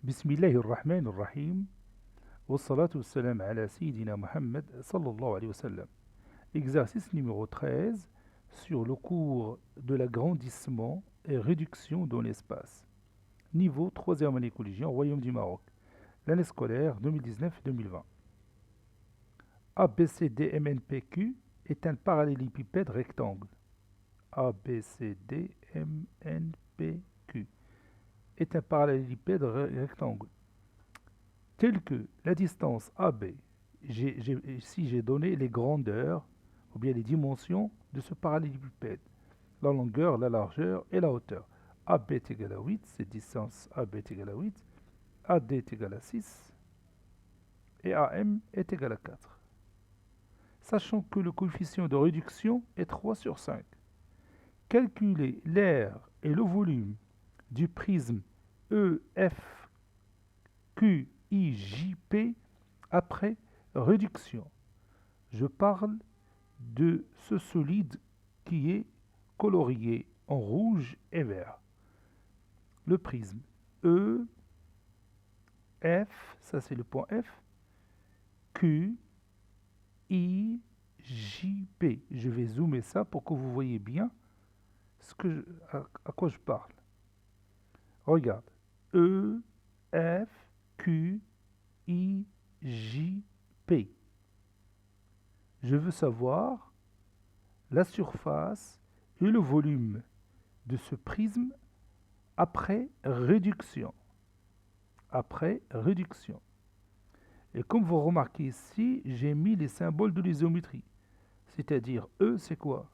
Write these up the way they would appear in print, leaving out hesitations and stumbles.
بسم الله الرحمن الرحيم والصلاة والسلام على سيدنا Mohammed sallallahu alayhi wa sallam. Exercice numéro 13 sur le cours de l'agrandissement et réduction dans l'espace. Niveau 3e année collégienne, Royaume du Maroc. L'année scolaire 2019-2020. ABCDMNPQ est un parallélépipède rectangle. ABCDMNPQ est un parallélépède rectangle. Tel que la distance AB, ici j'ai donné les grandeurs ou bien les dimensions de ce parallélépipède, la longueur, la largeur et la hauteur. AB est égal à 8, cette distance AB est égale à 8, AD est égal à 6 et AM est égal à 4. Sachant que le coefficient de réduction est 3 sur 5. Calculez l'aire et le volume du prisme EFQIJP après réduction. Je parle de ce solide qui est colorié en rouge et vert. Le prisme E, F, ça c'est le point F, Q, I, J, P. Je vais zoomer ça pour que vous voyez bien à quoi je parle. Regarde. E, F, Q, I, J, P. Je veux savoir la surface et le volume de ce prisme après réduction. Après réduction. Et comme vous remarquez ici, j'ai mis les symboles de l'isométrie. C'est-à-dire E, c'est quoi?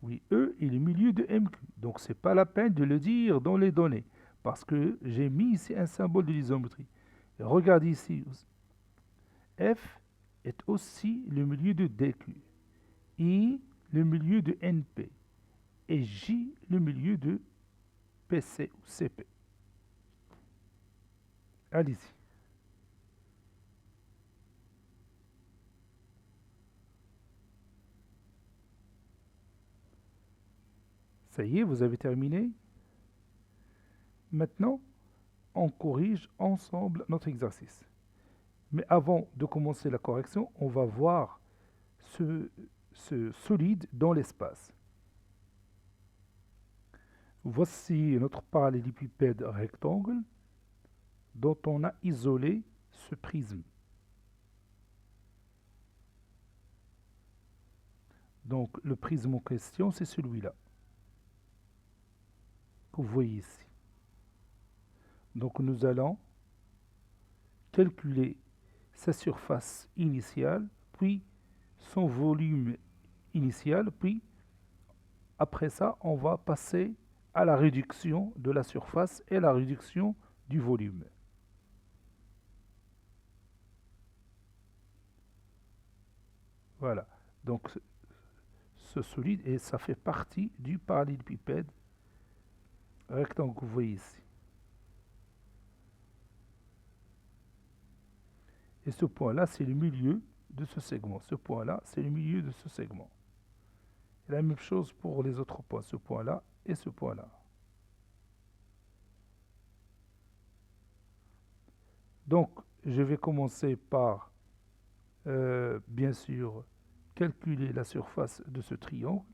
Oui, E est le milieu de MQ. Donc, ce n'est pas la peine de le dire dans les données. Parce que j'ai mis ici un symbole de l'isométrie. Regardez ici. F est aussi le milieu de DQ. I, le milieu de NP. Et J, le milieu de PC ou CP. Allez-y. Ça y est, vous avez terminé. Maintenant, on corrige ensemble notre exercice. Mais avant de commencer la correction, on va voir ce solide dans l'espace. Voici notre parallélépipède rectangle dont on a isolé ce prisme. Donc le prisme en question, c'est celui-là que vous voyez ici. Donc nous allons calculer sa surface initiale, puis son volume initial, puis après ça, on va passer à la réduction de la surface et la réduction du volume. Voilà. Donc ce solide, et ça fait partie du parallélépipède rectangle que vous voyez ici. Et ce point-là, c'est le milieu de ce segment. Ce point-là, c'est le milieu de ce segment. Et la même chose pour les autres points, ce point-là et ce point-là. Donc, je vais commencer par, bien sûr, calculer la surface de ce triangle.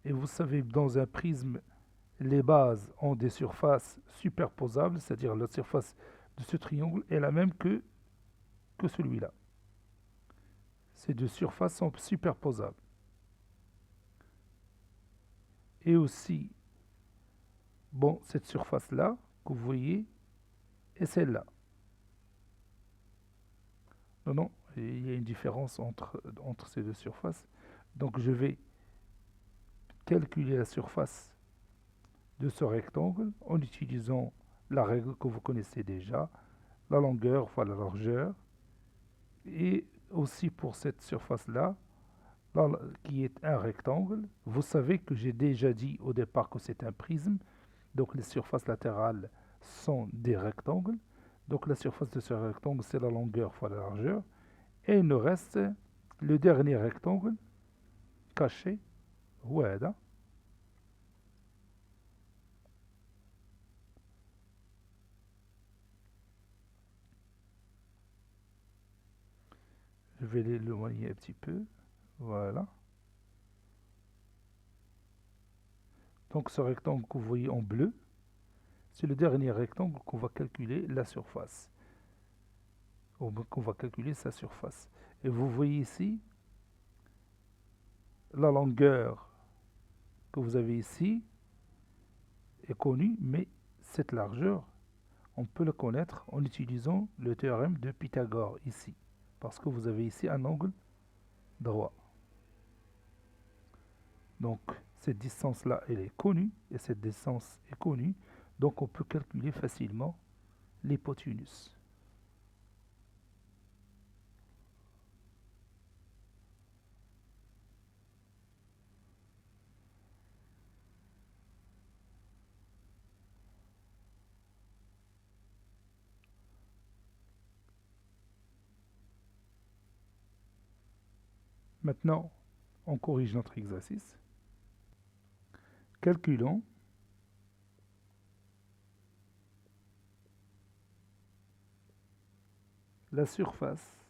Et vous savez, dans un prisme, les bases ont des surfaces superposables, c'est-à-dire la surface de ce triangle est la même que celui-là. Ces deux surfaces sont superposables. Et aussi, bon, cette surface-là, que vous voyez, et celle-là. Non, il y a une différence entre ces deux surfaces. Donc, je vais calculer la surface de ce rectangle en utilisant la règle que vous connaissez déjà, la longueur fois la largeur. Et aussi pour cette surface-là, qui est un rectangle, vous savez que j'ai déjà dit au départ que c'est un prisme, donc les surfaces latérales sont des rectangles. Donc la surface de ce rectangle, c'est la longueur fois la largeur. Et il nous reste le dernier rectangle caché, voilà. Je vais l'éloigner un petit peu. Voilà. Donc ce rectangle que vous voyez en bleu, c'est le dernier rectangle qu'on va calculer la surface. Qu'on va calculer sa surface. Et vous voyez ici, la longueur que vous avez ici est connue, mais cette largeur, on peut le connaître en utilisant le théorème de Pythagore ici. Parce que vous avez ici un angle droit. Donc, cette distance-là, elle est connue, et cette distance est connue, donc on peut calculer facilement l'hypoténuse. Maintenant, on corrige notre exercice. Calculons la surface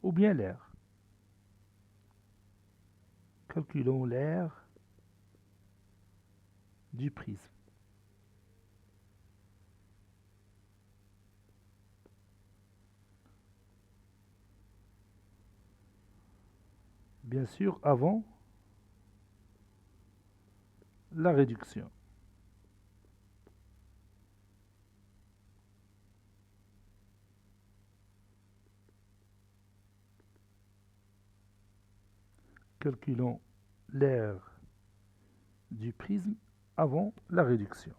ou bien l'air. Calculons l'air du prisme. Bien sûr, avant la réduction. Calculons l'air du prisme avant la réduction.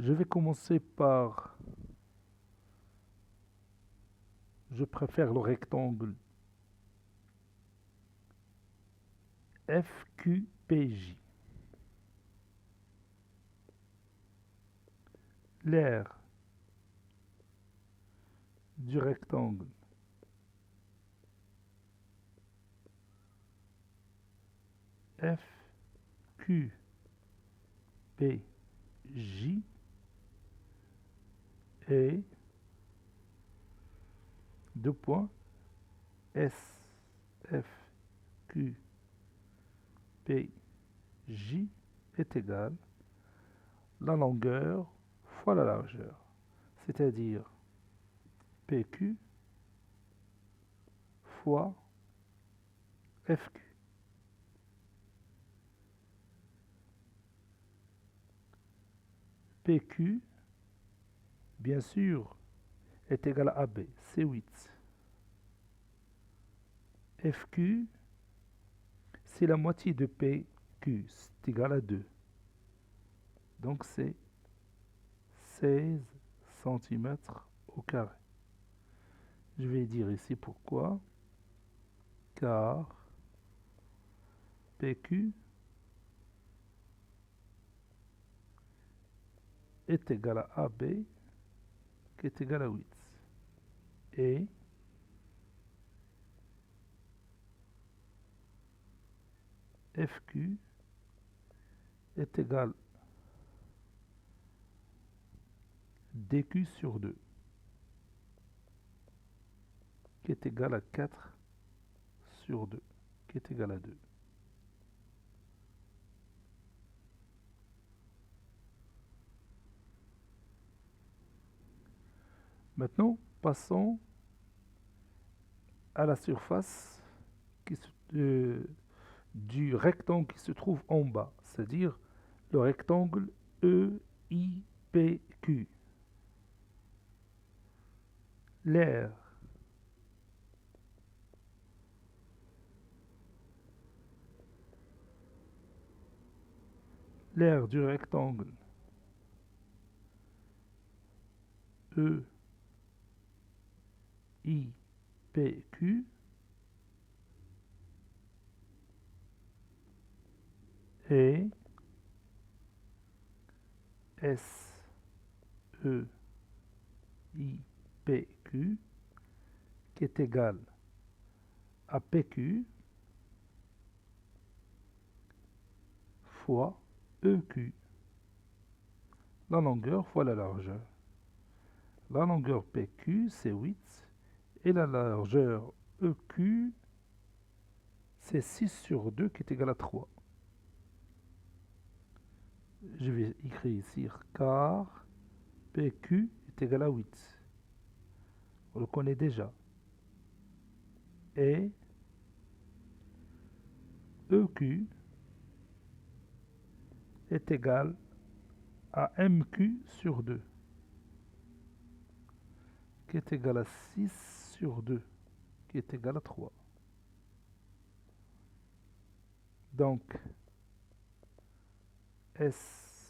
Je vais commencer par, je préfère le rectangle FQPJ. L'air du rectangle FQPJ est deux points SFQPJ est égal la longueur fois la largeur, c'est-à-dire PQ fois FQ. PQ, bien sûr, est égal à AB, c'est 8. FQ, c'est la moitié de PQ, c'est égal à 2. Donc c'est 16 cm au carré. Je vais dire ici pourquoi. Car PQ est égal à AB qui est égal à 8. Et FQ est égal DQ sur 2 qui est égal à 4 sur 2 qui est égal à 2. Maintenant, passons à la surface du rectangle qui se trouve en bas, c'est-à-dire le rectangle EIPQ. L'air du rectangle EIPQ est SEIPQ qui est égal à PQ fois EQ, la longueur fois la largeur. La longueur PQ, c'est 8. Et la largeur EQ, c'est 6 sur 2 qui est égal à 3. Je vais écrire ici car PQ est égal à 8. On le connaît déjà. Et EQ est égal à MQ sur 2, qui est égal à 6 sur 2, qui est égal à 3. Donc, SEIPQ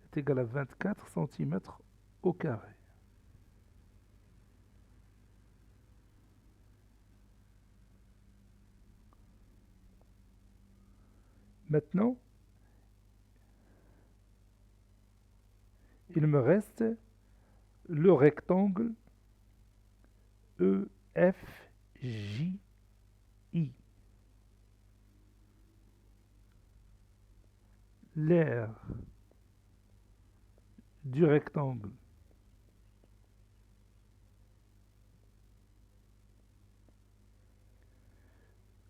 est égal à 24 cm au carré. Maintenant, il me reste le rectangle EFJI. L'aire du rectangle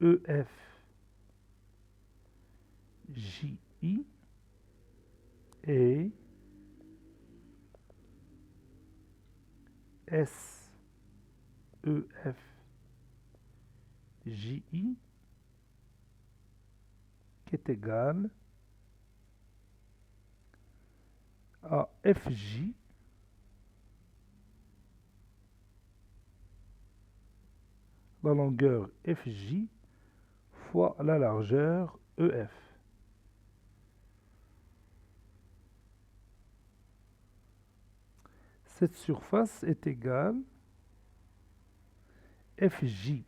EFJI et SEFJI qui est égal à FJ la longueur FJ fois la largeur EF. Cette surface est égale FJ.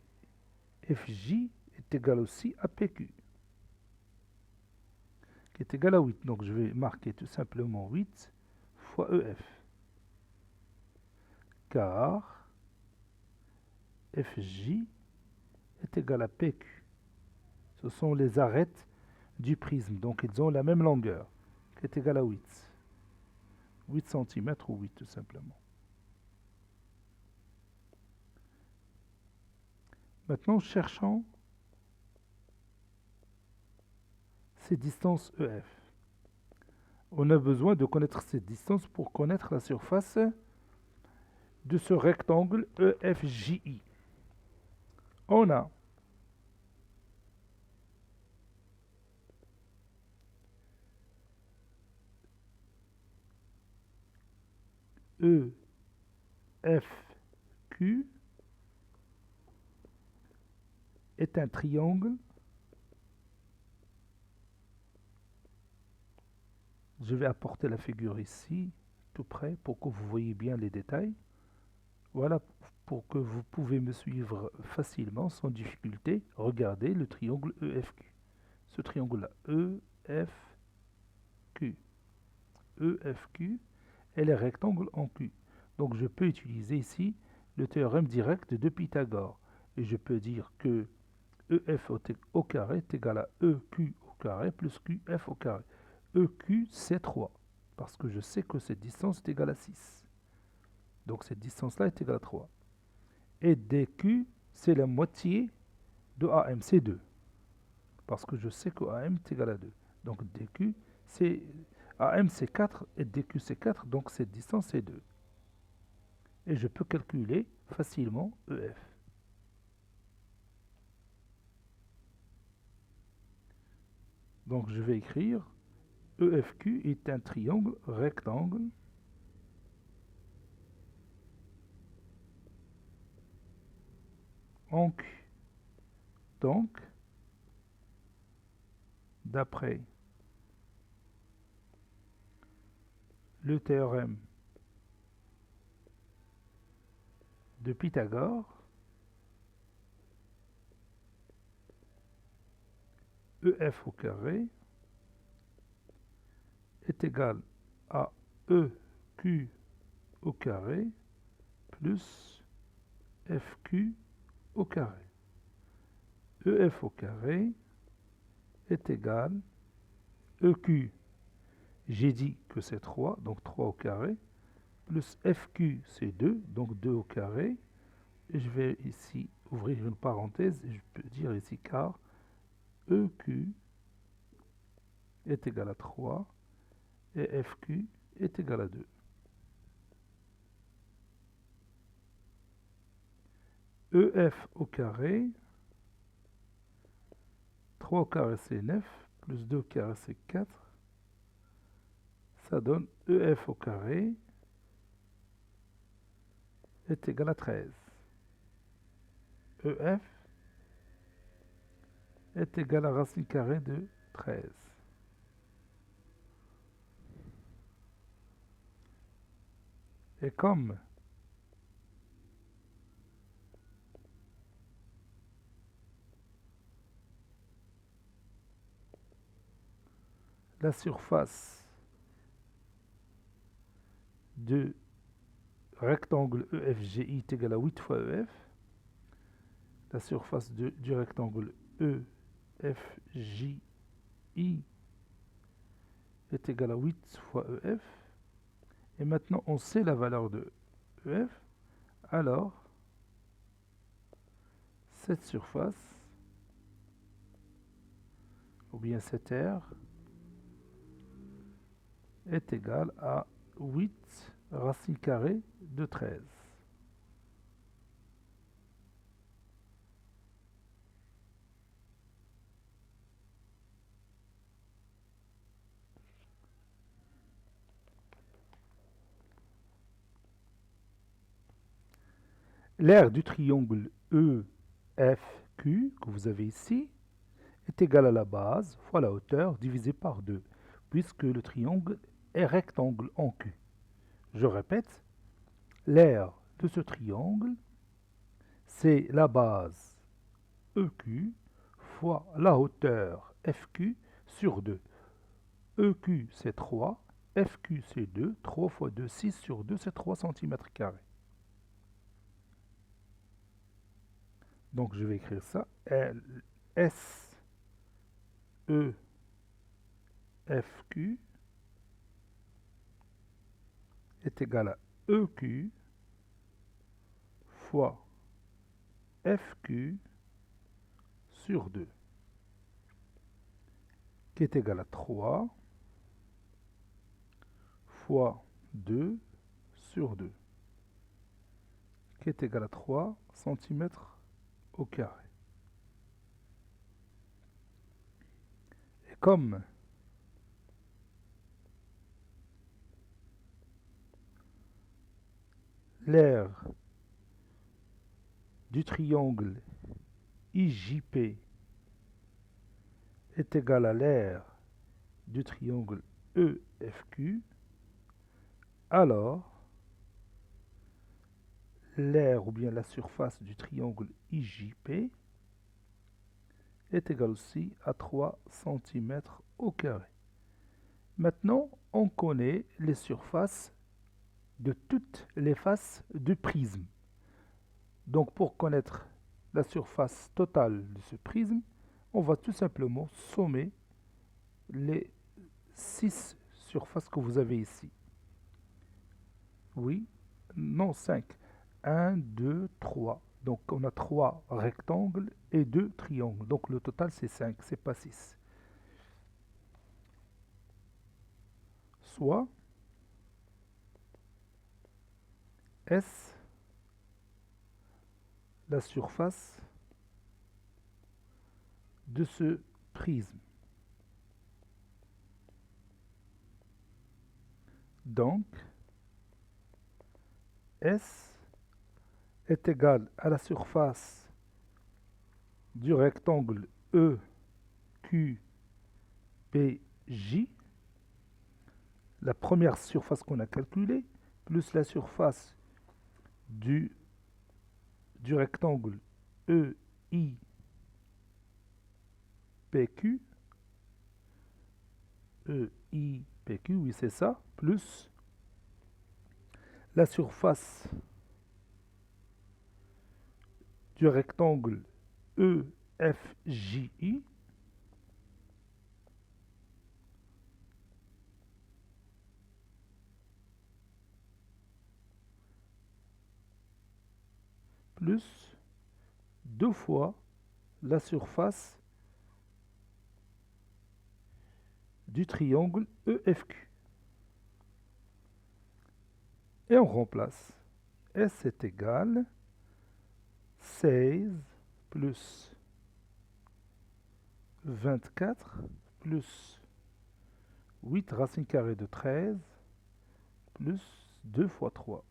FJ est égal aussi à PQ, qui est égal à 8. Donc je vais marquer tout simplement 8 fois EF. Car FJ est égal à PQ. Ce sont les arêtes du prisme. Donc ils ont la même longueur, qui est égale à 8. 8 cm ou 8 tout simplement. Maintenant, cherchons ces distances EF. On a besoin de connaître ces distances pour connaître la surface de ce rectangle EFJI. On a EFQ est un triangle. Je vais apporter la figure ici, tout près, pour que vous voyez bien les détails. Voilà, pour que vous pouvez me suivre facilement, sans difficulté. Regardez le triangle EFQ. Ce triangle-là, EFQ. EFQ est le rectangle en Q. Donc je peux utiliser ici le théorème direct de Pythagore. Et je peux dire que EF au carré est égal à EQ au carré plus QF au carré. EQ, c'est 3, parce que je sais que cette distance est égale à 6. Donc cette distance-là est égale à 3. Et DQ, c'est la moitié de AM, c'est 2. Parce que je sais que AM est égal à 2. Donc DQ, c'est AM c'est 4 et DQ c'est 4, donc cette distance c'est 2. Et je peux calculer facilement EF. Donc je vais écrire EFQ est un triangle rectangle en Q. Donc, d'après le théorème de Pythagore, EF au carré est égal à EQ au carré plus FQ au carré. EF au carré est égal EQ, j'ai dit que c'est 3, donc 3 au carré, plus FQ, c'est 2, donc 2 au carré. Et je vais ici ouvrir une parenthèse, et je peux dire ici car EQ est égal à 3 et FQ est égal à 2. EF au carré, 3 au carré c'est 9, plus 2 au carré c'est 4. Ça donne EF au carré est égal à 13. EF est égal à racine carrée de 13. Et comme la surface de rectangle EFGI est égale à 8 fois EF, la surface du rectangle EFJI est égale à 8 fois EF. Et maintenant, on sait la valeur de EF. Alors, cette surface, ou bien cette aire, est égale à 8 racine carrée de 13. L'aire du triangle EFQ que vous avez ici est égale à la base fois la hauteur divisée par 2, puisque le triangle est rectangle en Q. Je répète, l'aire de ce triangle, c'est la base EQ fois la hauteur FQ sur 2. EQ c'est 3, FQ c'est 2, 3 fois 2, 6 sur 2 c'est 3 cm². Donc je vais écrire ça, S E FQ est égal à EQ fois FQ sur 2, qui est égal à 3 fois 2 sur 2, qui est égal à 3 cm². Et comme l'aire du triangle IJP est égale à l'aire du triangle EFQ, alors l'aire ou bien la surface du triangle IJP est égale aussi à 3 cm². Maintenant, on connaît les surfaces de toutes les faces du prisme. Donc pour connaître la surface totale de ce prisme, on va tout simplement sommer les 6 surfaces que vous avez ici. Oui, non, 5. 1, 2, 3. Donc on a 3 rectangles et 2 triangles. Donc le total c'est 5, c'est pas 6. Soit S, la surface de ce prisme. Donc, S est égal à la surface du rectangle EQPJ, la première surface qu'on a calculée, plus la surface du rectangle EIPQ, oui c'est ça, plus la surface du rectangle EFJI plus 2 fois la surface du triangle EFQ. Et on remplace. S est égal 16 plus 24 plus 8 racine carrée de 13 plus 2 fois 3.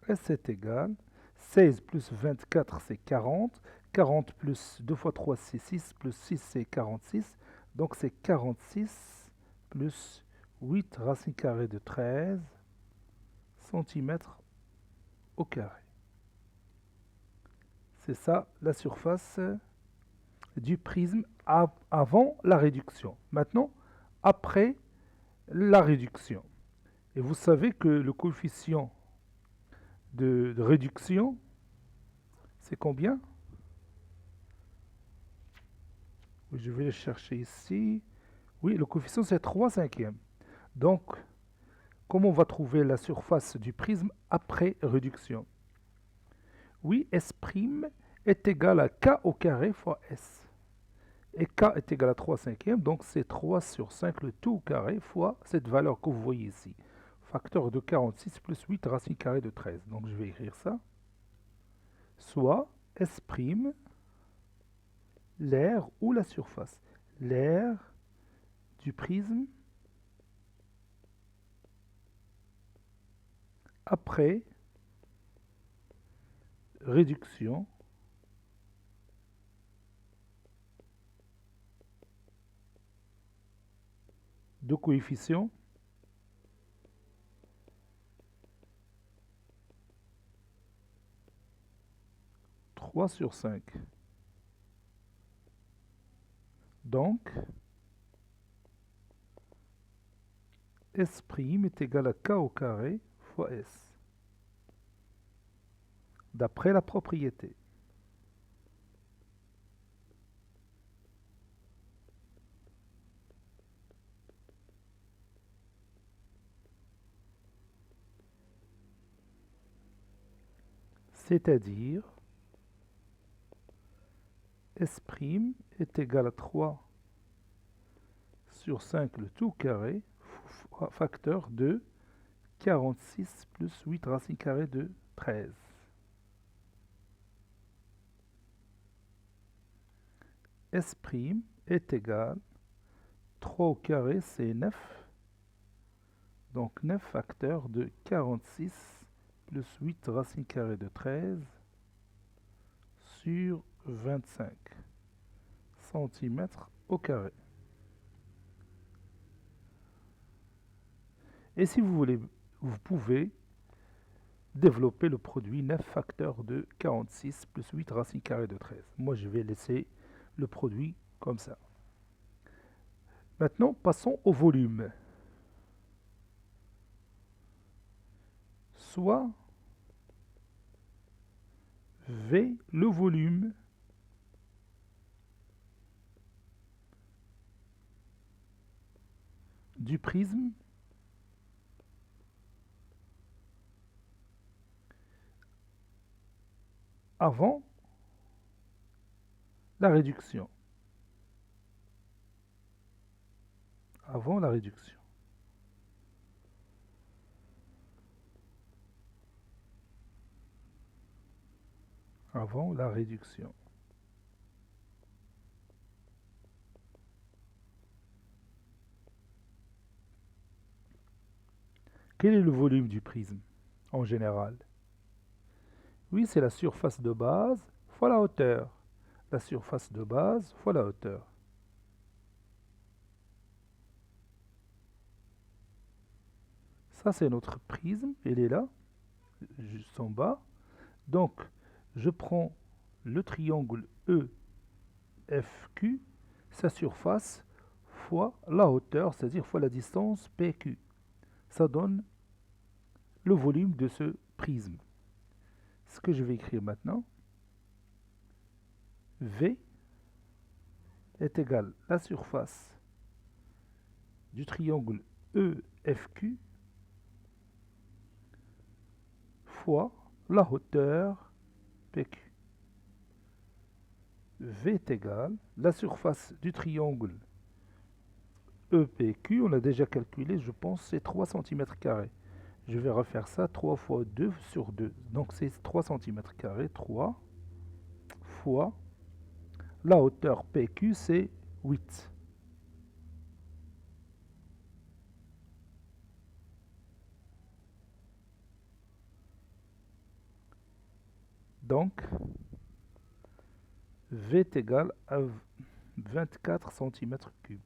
S est égal 16 plus 24 c'est 40. 40 plus 2 fois 3 c'est 6 plus 6 c'est 46. Donc c'est 46 plus 8 racine carrée de 13 centimètres au carré. C'est ça la surface du prisme avant la réduction. Maintenant, après la réduction. Et vous savez que le coefficient de réduction, c'est combien? Je vais le chercher ici. Oui, le coefficient c'est 3/5. Donc, comment on va trouver la surface du prisme après réduction? Oui, S' est égal à K au carré fois S. Et K est égal à 3/5, donc c'est 3 sur 5 le tout au carré fois cette valeur que vous voyez ici. Facteur de 46 plus 8 racine carrée de 13. Donc je vais écrire ça. Soit S', l'aire ou la surface. L'aire du prisme après réduction de coefficient sur 5. Donc, S' est égal à K au carré fois S. D'après la propriété. C'est-à-dire, S' est égal à 3 sur 5 le tout carré, facteur de 46 plus 8 racine carrée de 13. S' est égal 3 au carré, c'est 9. Donc 9 facteurs de 46 plus 8 racine carrée de 13 sur 25 centimètres au carré. Et si vous voulez, vous pouvez développer le produit 9 facteurs de 46 plus 8 racine carrée de 13. Moi, je vais laisser le produit comme ça. Maintenant, passons au volume. Soit V, le volume du prisme avant la réduction. Avant la réduction. Avant la réduction. Quel est le volume du prisme en général? Oui, c'est la surface de base fois la hauteur. La surface de base fois la hauteur. Ça, c'est notre prisme. Il est là, juste en bas. Donc, je prends le triangle EFQ, sa surface, fois la hauteur, c'est-à-dire fois la distance PQ. Ça donne le volume de ce prisme. Ce que je vais écrire maintenant, V est égal à la surface du triangle EFQ fois la hauteur PQ. V est égal, la surface du triangle EPQ, on a déjà calculé, je pense, c'est 3 cm². Je vais refaire ça 3 fois 2 sur 2. Donc c'est 3 cm², 3 fois la hauteur PQ, c'est 8. Donc, V est égal à 24 cm3.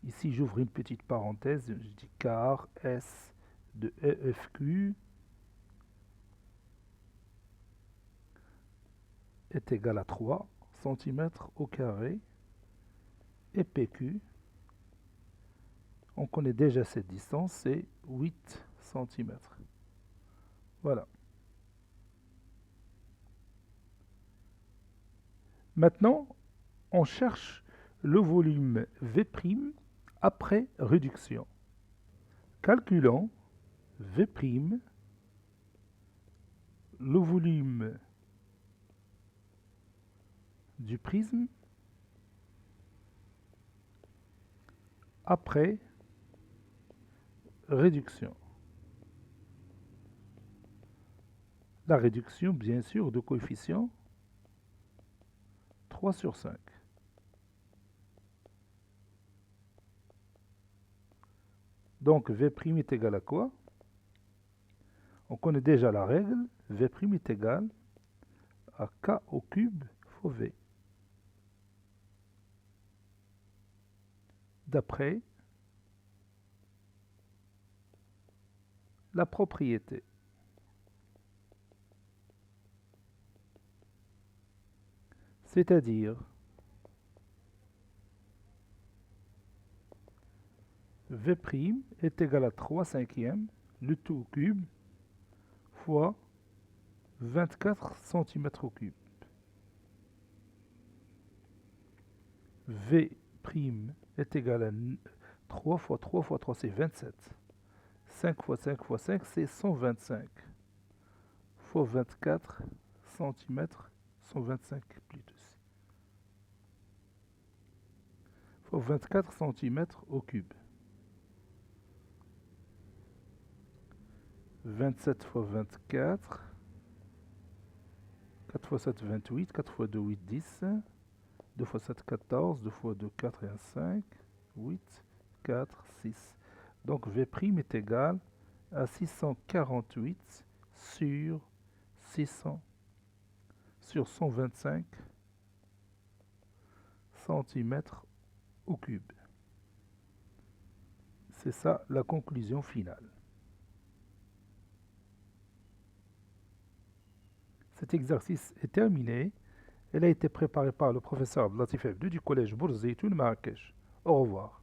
Ici, j'ouvre une petite parenthèse, je dis car S de EFQ est égal à 3 cm². Et PQ, on connaît déjà cette distance, c'est 8 cm. Voilà. Maintenant, on cherche le volume V' après réduction. Calculons V', le volume du prisme après réduction. La réduction, bien sûr, de coefficient 3 sur 5. Donc, V' est égal à quoi? On connaît déjà la règle. V' est égal à K au cube fois V. D'après la propriété. C'est-à-dire V' est égal à 3 cinquièmes, le tout au cube, fois 24 cm3. V' est égal à 3 fois 3 fois 3, c'est 27. 5 fois 5 fois 5, c'est 125. Fois 24 cm, 125 plutôt. Fois 24 cm au cube. 27 fois 24. 4 fois 7, 28. 4 fois 2, 8, 10. 2 fois 7, 14. 2 fois 2, 4 et 1, 5. 8, 4, 6. Donc V' est égal à 648 sur 600 sur 125 cm au cube. C'est ça la conclusion finale. Cet exercice est terminé. Elle a été préparée par le professeur Abdelatif Abdou du collège Bourzeitoun Marrakech. Au revoir.